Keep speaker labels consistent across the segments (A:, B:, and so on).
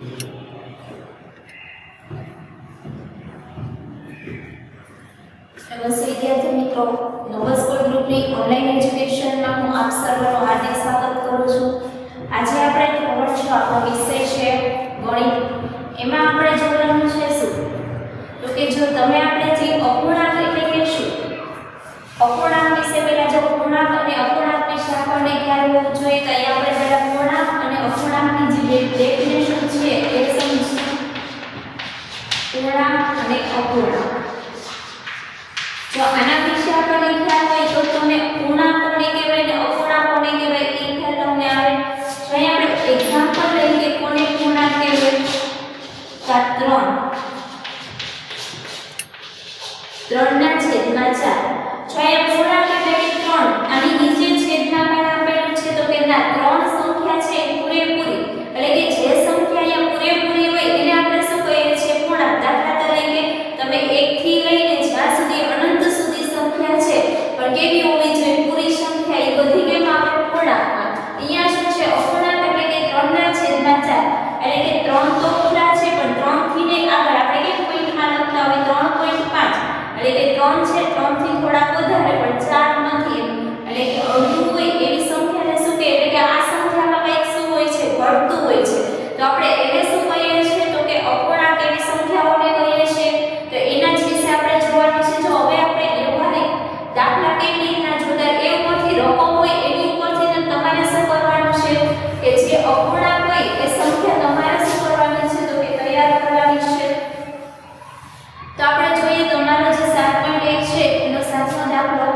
A: નમસ્તે વિદ્યાર્થી મિત્રો, નોબલ સ્કૂલ ગ્રુપની ઓનલાઈન એજ્યુકેશનમાં હું આપ સર્વનું હાર્દિક સ્વાગત કરું છું. આજે આપણે ધોરણ 6 આપણો વિષય છે ગણિત. એમાં આપણે જોવાનું છે શું? તો કે જો તમે આપણે જે અપૂર્ણાંક એટલે કે શું? અપૂર્ણાંક વિશે પહેલા જો પૂર્ણાંક અને અપૂર્ણાંક વિશે આપણને ખ્યાલ હોવો જોઈએ તો અહીંયા આપણે પહેલા પૂર્ણાંક અને અપૂર્ણાંકની જે ડેફિનેશન છે એ સમજીશું. પૂર્ણાંક અને અપૂર્ણાંક. જો આના વિશે આપણને ખ્યાલ હોય તો તમે પૂર્ણાંક કોને કહેવાય ને અપૂર્ણાંક કોને કહેવાય એ ખ્યાલ તમને આવે. જો અહીંયા આપણે એક્ઝામ્પલ લઈએ કે કોને પૂર્ણાંક કહેવાય? તો 3 ના છેદમાં 4. જો અહીંયા પૂર્ણાંક એટલે કે 3 આની નીચે છેદમાં પણ આપેલું છે તો કે ના 3 સંખ્યા છે એ પૂરેપૂરી એટલે કે જે સંખ્યા અહીંયા પૂરેપૂરી હોય એને આપણે શું કહીએ છીએ? પૂર્ણાંક. દાખલા તરીકે તમે 1 થી લઈને જ્યાં સુધી અનંત સુધી સંખ્યા છે પણ કેવી હોવી જોઈએ? પૂરી સંખ્યા. એ બધી કેમ આપણે પૂર્ણાંકમાં. અહીંયા શું છે? અપૂર્ણાંક એટલે કે 3 ના છેદમાં 4 એટલે કે 3 તો પૂરા છે પણ 3 થી ને આગળ આપણે કેમ પોઈન્ટમાં લખતા હોય 3.5 એટલે કે 3 છે 3 થી થોડા વધારે પણ 4 નથી એટલે કે અડધું હોય એવી સંખ્યાને શું કહે? એટલે કે આ સંખ્યામાં કંઈક શું હોય છે? ઘટતું હોય છે. તો આપણે એને શું કહીએ છીએ? તો કે અપૂર્ણાંક એવી સંખ્યાઓને કહીએ છીએ. તો એના જ વિશે આપણે જોવાનું છે. જો હવે આપણે વ્યવહારિક દાખલા કેવી રીતના જોતા એ ઉપરથી રકમ હોય એની ઉપરથી ને તમારે શું કરવાનું છે કે જે અપૂર્ણાંક હોય એ સંખ્યા તમારે શું કરવાની છે? તો કે તૈયાર કરવાની છે. તો આપણે જોઈએ તમારો જે 7.1 છે એનો 7મો દાખલો.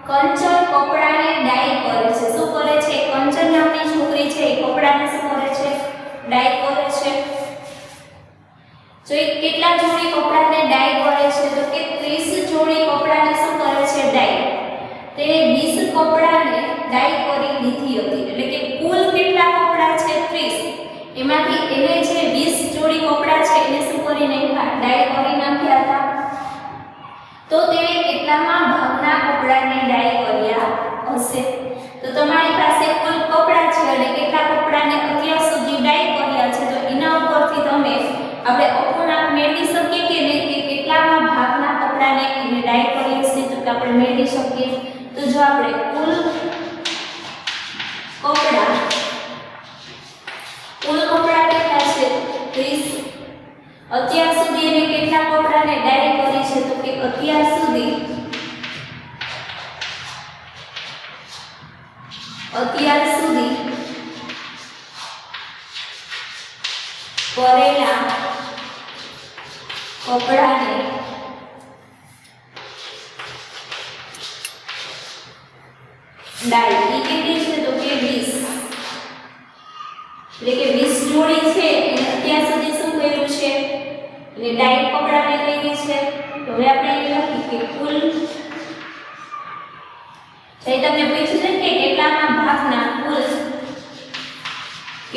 A: કંચન કપડાને ડાય કરે છે. શું કરે છે? કંચન નામની છોકરી છે એ કપડાને શું કરે છે? ડાય કરે છે. જો કેટલા જોડી કપડાને ડાય કરે છે? તો કે 30 જોડી કપડાને શું કરે છે? ડાય. તેને 20 કપડાને ડાય કરી લીધી હતી એટલે કે કુલ કેટલા કપડા છે? 30. એમાંથી એને જે 20 જોડી કપડા છે એને શું કરી નાખ્યા? ડાય કરી નાખ્યા હતા. તો તેને કેટલામાં ભાગના કપડાને ડાય કર્યા હશે? તો તમારી પાસે કુલ કપડા છે અને કેટલા કપડાને અત્યાર સુધી ડાય કર્યા છે તો એના ઉપરથી તમે આપણે અપૂર્ણાંક મેળવી શકીએ કે નહીં કે કેટલામાં ભાગના કપડાને એને ડાય કરીએ છીએ તો કે આપણે મેળવી શકીએ. તો જો આપણે કુલ કપડા કેટલા છે? 30. અત્યાર સુધી એને કેટલા કપડાને ડાય કરી છે? તો કે અત્યાર સુધી કરેલા કપડાને ડાય એ કેટલી છે? તો કે 20 એટલે કે 20 જોડી છે એને અત્યાર સુધી શું કર્યું છે? એટલે ડાય કપડાને કરી છે. તો હવે આપણે એ લખી કે કુલ જે તમને પૂછ્યું છે કે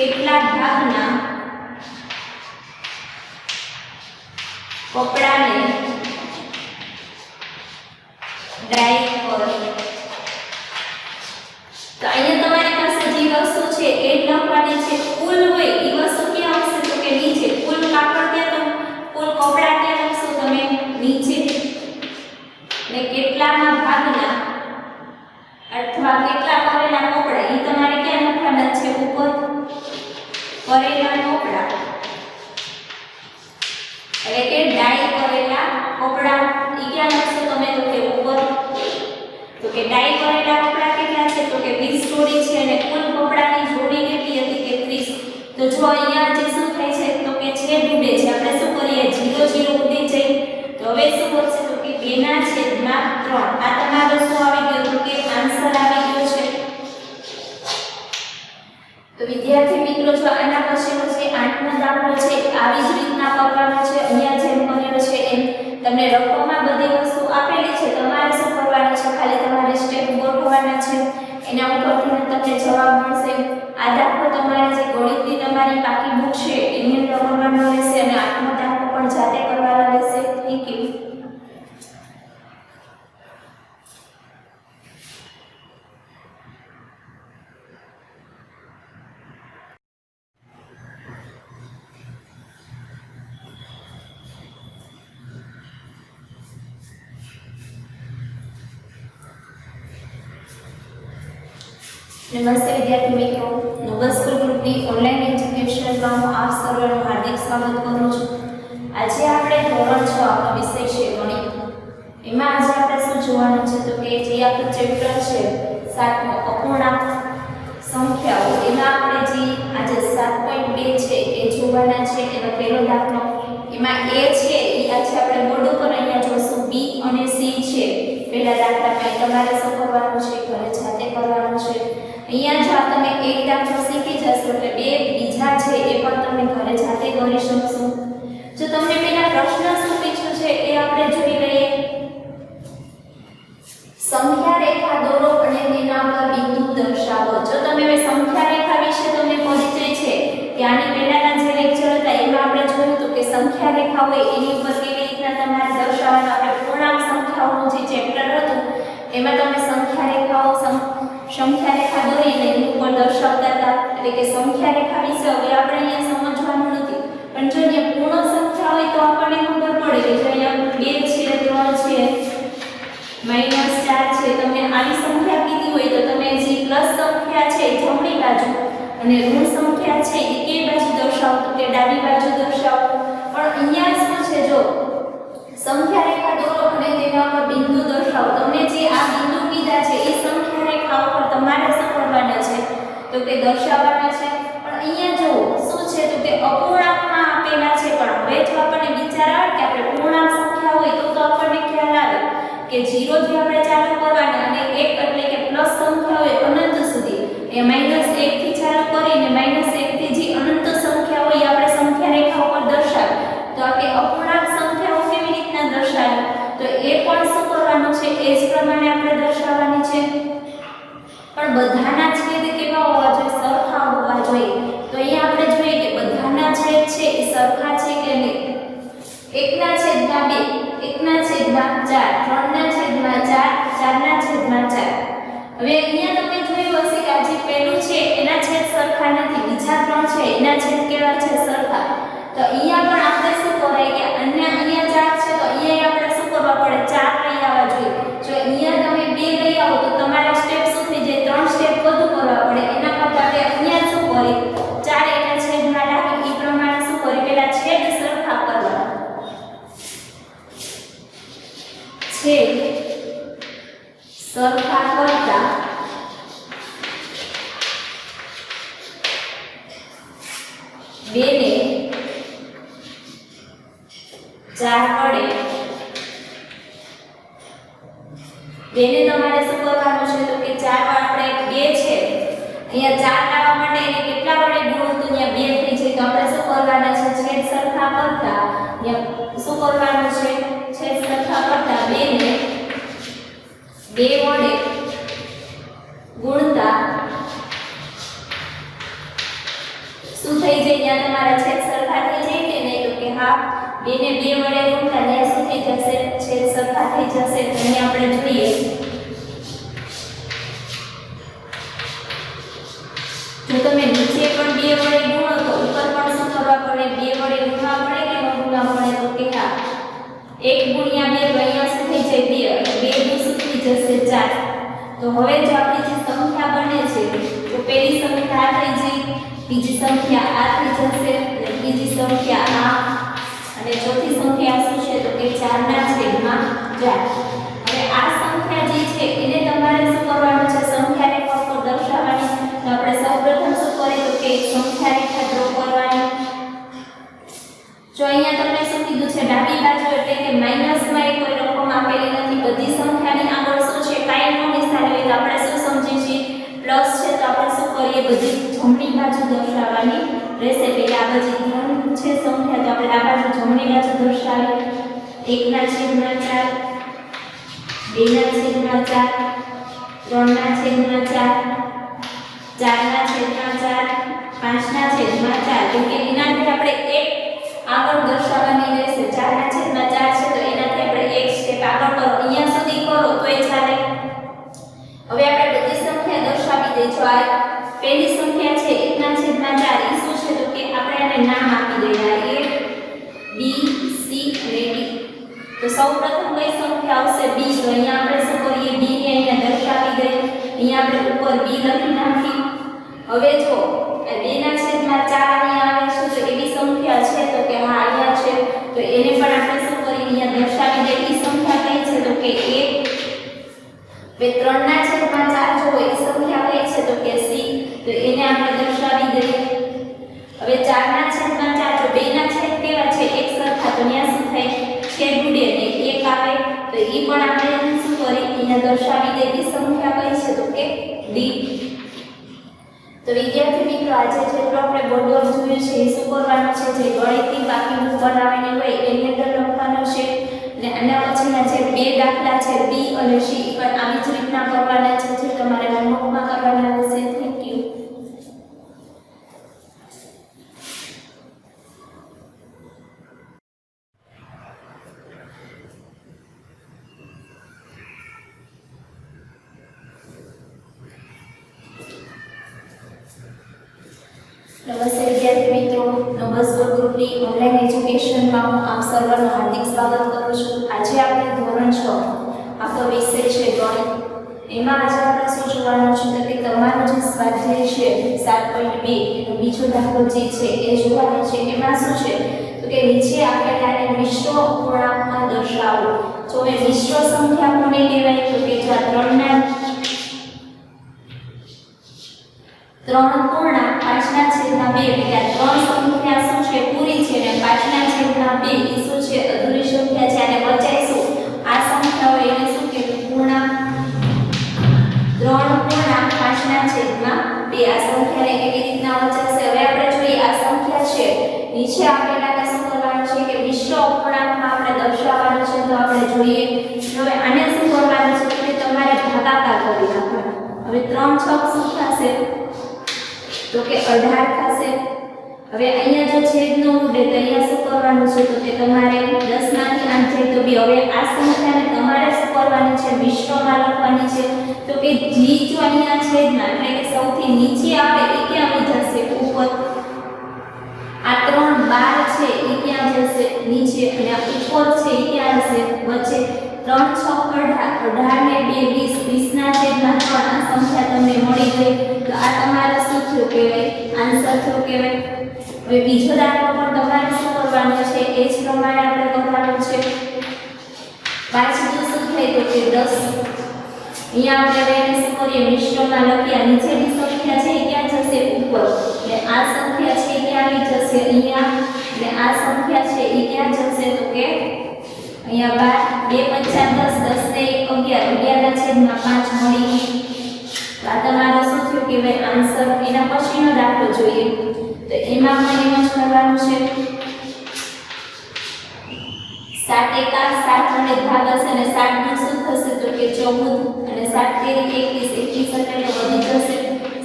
A: કેટલા ભાગના કપડાને ડાય કરે. તો અહીંયા તમારી પાસે જે વસ્તુ છે એ લખવાની છે. કુલ હોય એ વસ્તુ ક્યાં આવશે? તો કે નીચે. કુલ કાપડ ક્યાં? કુલ કપડા ક્યાં લખશો તમે? નીચે. એટલે કેટલામાં ભાગના અથવા કેટલા કરેલા કપડા એ તમારે ક્યાં લખવાના છે? ઉપર. કરેલા કપડા એટલે કે ડાય કરેલા કપડા એ ક્યાં લખશો તમે? તો કે ઉપર. તો કે ડાય કરેલા કપડા કેટલા છે? તો કે 20 જોડી છે અને કુલ કપડાની જોડી કેટલી હતી? કે 30. તો જો અહીંયા જે શું થાય છે? તો કે છેદ ઉડે છે. આપણે શું કરીએ? 0 0 ઉડી જાય. તો હવે શું થશે? તો કે 2 ના છેદમાં 3. આ તમારો શું આવી ગયો? તો કે આન્સર આવી ગયો છે. તો વિદ્યાર્થી મિત્રો જો આના પછીનો જે 8મો દાખલો છે આવી જ રીતના કરવાનો છે. અહીંયા જેમ કર્યો છે એમ તમને રકમમાં બધી વસ્તુ આપેલી છે. તમારે શું કરવાનું છે? ખાલી તમારે સ્ટેપ ગોઠવવાના છે. એના ઉપરથી તમને જવાબ મળશે. આ દાખલો તમારે જે ગણિતની તમારી પાકી બુક છે એની અંદર કરવાનો રહેશે અને 8મો દાખલો પણ જાતે કરવાનો રહેશે. Thank you. નમસ્તે વિદ્યાર્થી મિત્રો, નોબલ સ્કૂલ ગ્રુપની ઓનલાઈન એજ્યુકેશનમાં હું આપ સર્વનું હાર્દિક સ્વાગત કરું છું. આજે આપણે ધોરણ 6 આપણો વિષય છે ગણિત. એમાં આજે આપણે શું જોવાનું છે તો કે જે આપણું ચેપ્ટર છે 7મો અપૂર્ણાંક સંખ્યાઓ, એમાં આપણે જે આજે 7.2 છે એ જોવાના છે. એનો પહેલો દાખલો એમાં a છે એ આજે આપણે બોર્ડ ઉપર અહીંયા જોશું. b અને c છે પહેલા દાખલામાં તમારે શું કરવાનું છે, ઘરે જાતે કરવાનું છે. અહીંયા જો તમે એક દાખલો શીખી જશો એટલે બે બીજા છે એ પણ તમે ઘરે જાતે કરી શકશો. જો તમને પહેલા પ્રશ્ન શું પૂછ્યું છે એ આપણે જોઈ લઈએ. સંખ્યા રેખા દોરો અને તેના પર બિંદુ દર્શાવો. જો તમે હવે સંખ્યા રેખા વિશે તમને પરિચય છે કે આની પહેલાના જે લેક્ચર હતા એમાં આપણે જોયું હતું કે સંખ્યા રેખા હોય એની ઉપર કેવી રીતના તમારે દર્શાવવાનું. આપણે પૂર્ણાંક સંખ્યાઓનું જે ચેપ્ટર હતું એમાં તમે સંખ્યા રેખા દોરીને એની ઉપર દર્શાવતા હતા. એટલે કે સંખ્યા રેખા વિશે હવે આપણે અહીંયા સમજવાનું નથી, પણ જો અહીંયા પૂર્ણ સંખ્યા હોય તો આપણને ખબર પડે કે જો અહીંયા 2 છે, 3 છે, -4 છે. તમે આવી સંખ્યા કીધી હોય તો તમે જે પ્લસ સંખ્યા છે જમણી બાજુ અને ઋણ સંખ્યા છે એ કઈ બાજુ દર્શાવો તો કે ડાબી બાજુ દર્શાવો. પણ અહીંયા શું છે, જો સંખ્યા રેખા દોરો અને તેના પર બિંદુ દર્શાવો. તમને જે આ બિંદુ કીધા છે એ સંખ્યા રેખા ઉપર તમારે શું કરવાના છે તો કે દર્શાવવાના છે. પણ અહીંયા જો શું છે તો કે અપૂર્ણાંકમાં આપેલા છે. પણ હવે જો આપણને વિચાર આવે કે આપણે પૂર્ણાંક સંખ્યા હોય તો આપણને ખ્યાલ આવે કે 0 થી આપણે ચાલુ કરવાના અને 1 એટલે કે પ્લસ સંખ્યા હોય અનંત સુધી એ -1 થી ચાલુ કરીને -1 થી જે અનંત સંખ્યા હોય આપણે સંખ્યા રેખા ઉપર દર્શાવે. તો આપણે અપૂર્ણાંક સંખ્યાઓ કેવી રીતના દર્શાવે તો એ પણ શું કરવાનું છે એ જ પ્રમાણે આપણે દર્શાવવાની છે. પણ બધાના છેદ કેવા હોવા જોઈએ, સરખા હોવા જોઈએ. તો અહીંયા આપણે જોઈએ કે બધાના છેદ છે એ સરખા છે કે નહીં. 1/2, 1/4, 3/4, 4/4. હવે અહીંયા તમે જોયું હશે કે આ જે પહેલું છે એના છેદ સરખા નથી, બીજા 3 છે એના છેદ કેવા છે, સરખા. તો અહીંયા પણ આપણે શું કરાય કે અહીંયા 4 છે તો અહીંયા આપણે શું કરવા પડે, 4 લઈ આવવા જોઈએ. જો અહીંયા તમે 2 લઈ આવો તો તમારા સ્ટેપ શું થઈ જાય, 3 સ્ટેપ વધુ કરવા પડે. એના કરતાં આપણે અહીંયા શું કરી 4 એના છેદમાં રાખી એ પ્રમાણે શું કરી પહેલા છેદ સરખા કરવા. છેદ સરખા કરતા બેને 4 વડે બેને તમારે શું કરવાનું છે તો કે 4 વાર આપણે 2 છે અહીંયા 4 લાવવા માટે એને કેટલા વડે ગુણો તો અહીંયા 2 થઈ જાય. તો આપણે શું કરવાના છે, છેદ સરખા કરતા અહીંયા શું કરવાનું છે, છેદ સરખા કરતા 2 ને 2 વડે ગુણતા શું થઈ જાય, ત્યાં તમારા છેદ સરખા થઈ જાય કે નહીં તો કે હા, 2 ને 2 વડે ગુણતા ત્યાં શું થઈ જશે, છેદ સરખા થઈ જશે. તો અહીં આપણે જોઈએ જો તમે નીચે પણ 2 વડે ગુણો તો ઉપર પણ શું કરવા પડે, 2 વડે ગુણવા પડે કે ન ગુણવા પડે તો કે હા, 1 ગુણ્યા 2 તો અહીંયા શું થઈ જાય 2 2 શું થઈ જશે 4. તો હવે જો આપણી જે સંખ્યા બને છે તો પહેલી સંખ્યા આ થઈ જઈ, બીજી સંખ્યા આ થઈ જશે અને ત્રીજી સંખ્યા આ અને ચોથી સંખ્યા શું છે તો કે 4/4. હવે આ સંખ્યા જે છે એને તમારે શું કરવાનું છે, સંખ્યા રેખા પર દર્શાવવાની. તો આપણે સૌપ્રથમ શું કરીએ તો કે સંખ્યા રેખા ડ્રો કરવાની. જો અહીંયા તમને શું કીધું છે, ડાબી બાજુ એટલે કે માઈનસમાં એક કોઈ રકમ આપેલી નથી, બધી સંખ્યાની આગળ શું છે કાંઈ ન નિશાની હોય તો આપણે શું સમજીએ છીએ, પ્લસ છે. તો આપણે શું કરીએ, બધી જમણી બાજુ દર્શાવવાની રહેશે. એટલે આ બધી ધન છે સંખ્યા તો આપણે આ બાજુ જમણી બાજુ દર્શાવીએ. 1/4, 2/4, 3/4, 4/4, 5/4. તો કે એનાથી આપણે એક આગળ દર્શાવવાની રહેશે. 4/4 છે તો એનાથી આપણે એક સ્ટેપ આગળ કરો, અહીંયા સુધી કરો તોય ચાલે. હવે આપણે બધી સંખ્યા દર્શાવી દઈશું. આ પહેલી સંખ્યા છે 1/4 એ શું છે તો કે આપણે એને નામ આપી દઈએ A, B, C અને D. તો સૌપ્રથમ કઈ સંખ્યા આવશે B. તો અહીંયા આપણે શું કરીએ, B ને અહીંયા દર્શાવી દઈએ. અહીંયા આપણે ઉપર b લખી નાખી। હવે જો 2/4 અહીંયા આવે છે તો એવી સંખ્યા છે તો કે હા અહીંયા છે તો એને પણ આપણે શું કરી અહીંયા દર્શાવી દઈએ। એ સંખ્યા કઈ છે તો કે 1। હવે 3/4 જો એ સંખ્યા કઈ છે તો કે c તો એને આપણે દર્શાવી દઈએ। હવે 4/4 જો 2/4 કેવા છે એક સરખા તો ત્યાં શું થાય છેદ ઉડે ને 1 આવે તો એ પણ આપણે શું કરી અહીંયા દર્શાવી દઈએ। સંખ્યા કઈ છે તો કે d। તો વિદ્યાર્થી મિત્રો આજે જેટલું આપણે બોર્ડ વર્ક જોયું છે એ શું કરવાનું છે જે ગણિતની બાકી બુક બનાવેલી હોય એની અંદર લખવાનું છે અને આના પછીના જે બે દાખલા છે b અને c પણ આવી જ રીતના કરવાના છે જે તમારે હોમવર્કમાં કરવાના રહેશે। Thank you. નમસ્તે વિદ્યાર્થી મિત્રો, નવસ બોર્ડ ગ્રુપની ઓનલાઈન એજ્યુકેશનમાં હું આપ સર્વનું હાર્દિક સ્વાગત કરું છું। આજે આપણે ધોરણ 6 આપણો વિષય છે ગણિત। એમાં આજે આપણે શું જોવાનું છે તો કે તમારો જે સ્વાધ્યાય છે 7.2 એનો બીજો દાખલો જે છે એ જોવાનો છે। એમાં શું છે તો કે નીચે આપેલાને મિશ્ર અપૂર્ણાંકમાં દર્શાવો। જો એ મિશ્ર સંખ્યા કોને કહેવાય તો કે જો 3/5/2 એટલે કે 3 સંખ્યા શું છે પૂરી છે અને 5/2 એ શું છે અધૂરી સંખ્યા છે। અને વચાઈશું આ સંખ્યાઓ એને શું કહેવાય પૂર્ણાંક। 3/5/2 આ સંખ્યાને કેવી રીતના વચાશે હવે આપણે જોઈએ। આ સંખ્યા છે નીચે આપેલાને શું કરવાનું છે કે મિશ્ર અપૂર્ણાંકમાં આપણે દર્શાવવાનું છે। તો આપણે જોઈએ હવે આને શું કરવાનું છે કે તમારે ભાગાકાર કરી નાખવાનો। હવે 3 6 શું થશે તો કે 18 થશે। હવે અહીંયા જો છેદ ન ઉડે તો અહીંયા શું કરવાનું છે તો કે તમારે 10 માંથી 8 જાય તો બી। હવે આ સંખ્યાને તમારે શું કરવાની છે મિશ્રમાં લખવાની છે। તો કે જી જો અહીંયા છેદમાં એટલે કે સૌથી નીચે આવે એ ક્યાં જશે ઉપર। આ 3 12 છે એ ક્યાં જશે નીચે અને આ ઉપર છે એ ક્યાં હશે વચ્ચે। 3 6 18 ને 2 20 20/3 આ સંખ્યા તમને મળી ગઈ। તો આ તમારો શું થયું કહેવાય આન્સર થયો કહેવાય। હવે બીજો દાખલો પણ તમારે શું કરવાનો છે એ જ પ્રમાણે આપણે કરવાનું છે। 5 દુ શું થાય તો કે 10। અહીંયા આપણે એને શું કરીએ મિશ્રમાં લખીએ। નીચેની સંખ્યા છે એ ક્યાં જશે ઉપર એટલે આ સંખ્યા છે એ ક્યાં આવી જશે અહીંયા એટલે આ સંખ્યા છે એ ક્યાં જશે તો કે અહીંયા 12 2 5 10 10 ને 1 11 11/5 મળી ગઈ। તો આ તમારો શું થયું કહેવાય આન્સર। એના પછીનો દાખલો જોઈએ તો એમાં પણ એમ જ કરવાનું છે। 7 એકા 7 અને ભાગ હશે અને 7 નું શું થશે તો કે 14 અને 7 તેરી 21 એટલે વધી જશે।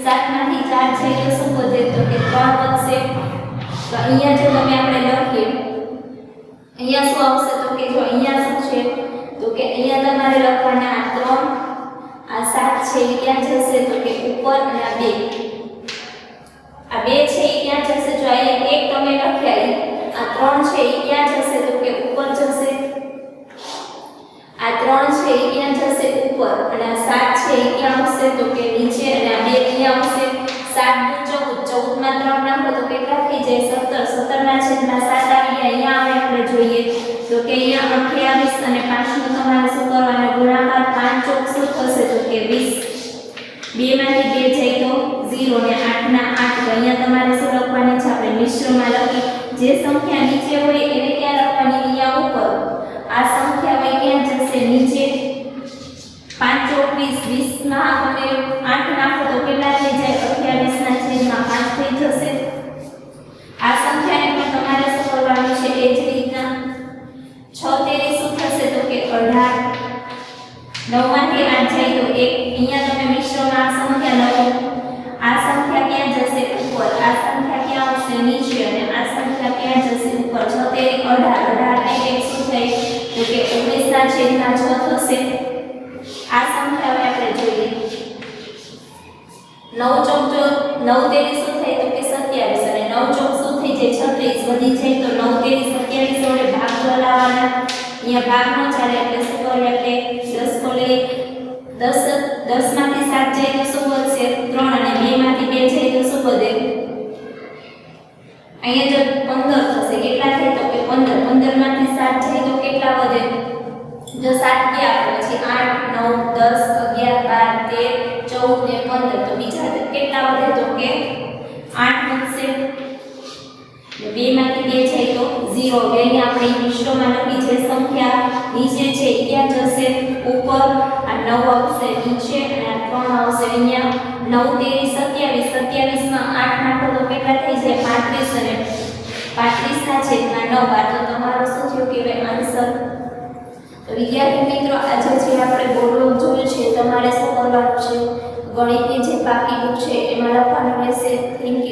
A: 7 માંથી 4 જાય તો શું વધે તો કે 3 વધશે। તો અહીંયા જો તમે આપણે લખીએ અહીંયા શું આવશે તો કે જો અહીંયા શું છે તો કે અહીંયા તમારે લખવાના આ 3 આ 7 છે એ ક્યાં જશે તો કે ઉપર અને આ 2 છે એ ક્યાં જશે જો અહીંયા 1 તમે લખ્યા આ 3 છે એ ક્યાં જશે તો કે ઉપર જશે। આ 3 છે એ ક્યાં જશે ઉપર અને આ 7 છે એ ક્યાં આવશે તો કે નીચે અને આ 2 ક્યાં આવશે। 7 દુ 14 માં 3 નાખો તો કેટલા થઈ જાય 17 17/7 આવી ગયા। અહીંયા આવે આપણે જોઈએ તો કે અહીંયા 28 અને 5 નો તમારે શું કરવાનો ગુણાકાર 5 ચોક શું થશે તો કે 20 2 માંથી 2 જાય તો 0 અને 8 ના 8 તો અહીંયા તમારે શું લખવાની છે આપણે મિશ્રમાં લખી। જે સંખ્યા નીચે હોય એને ક્યાં લખવાની અહીંયા ઉપર। આ સંખ્યા હોય ક્યાં જશે નીચે। 5 ચોક 20 માં અને 8 નાખો તો કેટલા થઈ જાય 28/5 થઈ જશે। આ સંખ્યાને પણ તમારે શું કરવાનું છે એ જ રીતના 6 તેરી શું થશે તો કે 18 9 માંથી 8 જાય તો 1 અહીંયા તમે મિશ્રમાં આ સંખ્યા લખો। આ સંખ્યા ક્યાં જશે ઉપર આ સંખ્યા ક્યાં આવશે નીચે અને આ સંખ્યા ક્યાં જશે ઉપર। 6 તેરી 18 18 ને 1 શું થાય તો કે 19/6 થશે। આ સંખ્યા હવે આપણે જોઈએ 9 ચોક 9 તેરી શું થાય તો કે 27 અને 9 ચોક શું થઈ જાય 36 વધી જાય તો 9 તેરી 27 વડે ભાગ ચલાવવાના। અહીંયા ભાગ ન ચાલે એટલે શું કરીએ આપણે 10 કો લઈ 10 માંથી 7 જાય તો શું વધશે 3 અને 2 માંથી 2 જાય તો શું વધે અહીંયા જો 15 થશે કેટલા થાય તો કે 15 15 માંથી 7 જાય તો કેટલા વધે જો 7 ગયા પછી 8 9 10 11 12 13 14 ને 15 તો બીજા કેટલા વધે તો કે 8 વધશે 2 માંથી 2 જાય તો 0 બે ને આપણે ઇંગ્લિશમાં લખી છે સંખ્યા નીચે છે ક્યાં જશે ઉપર આ 9 આવશે નીચે અને આ 3 આવશે અહીંયા 9 તેરી 27 27 માં 8 નાખો તો કેટલા થઈ જાય 35 અને 35 ના છેદમાં 9 આ તો તમારો શું થયો કે આન્સર તો વિદ્યાર્થી મિત્રો આજે જે આપણે બોર્ડમાં જોયું છે તમારે શું કરવાનું છે ગણિતની જે બાકી બુક છે એમાં લખવાનું રહેશે થેન્ક